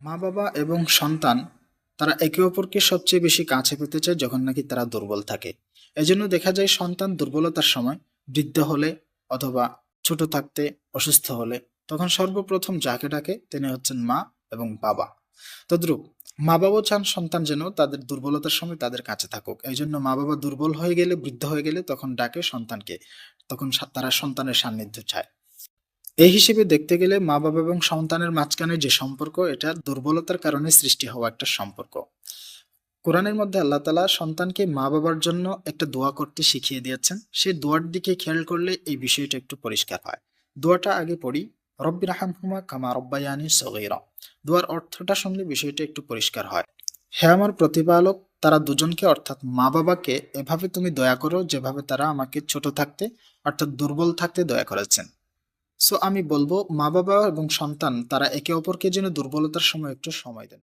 মা-বাবা এবং সন্তান তারা একে অপরকে সবচেয়ে বেশি কাছে পেতে চায় যখন নাকি তারা দুর্বল থাকে। এজন্য দেখা যায় সন্তান দুর্বলতার সময়, বৃদ্ধ হলে অথবা ছোট থাকতে অসুস্থ হলে তখন সর্বপ্রথম যাকে ডাকে তিনি হচ্ছেন মা এবং বাবা। তদ্রূপ মা-বাবাও চান সন্তান যেন তাদের দুর্বলতার সময় তাদের কাছে থাকুক। এইজন্য মা-বাবা দুর্বল হয়ে গেলে, বৃদ্ধ হয়ে গেলে তখন ডাকে সন্তানকে। তখন তারা সন্তানের সান্নিধ্য চায়। এই হিসেবে দেখতে গেলে মা-বাবা এবং সন্তানের মাঝখানে যে সম্পর্ক, এটা দুর্বলতার কারণে সৃষ্টি হওয়া একটা সম্পর্ক। কোরআনের মধ্যে আল্লাহ তাআলা সন্তানকে মা-বাবার জন্য একটা দোয়া করতে শিখিয়ে দিয়েছেন। সেই দোয়ার দিকে খেয়াল করলে এই বিষয়টা একটু পরিষ্কার হয়। দোয়াটা আগে পড়ি, রব্বির হামহুমা কামা রব্বায়ানি সগীরা। দোয়ার অর্থটা শুনলে বিষয়টা একটু পরিষ্কার হয়। হে আমার প্রতিপালক, তারা দুজনকে অর্থাৎ মা-বাবাকে এভাবে তুমি দয়া করো যেভাবে তারা আমাকে ছোট থাকতে অর্থাৎ দুর্বল থাকতে দয়া করেছেন। সো আমি বলবো মা-বাবা এবং সন্তান তারা একে অপরকে যেন দুর্বলতার সময় একটু সময় দেন।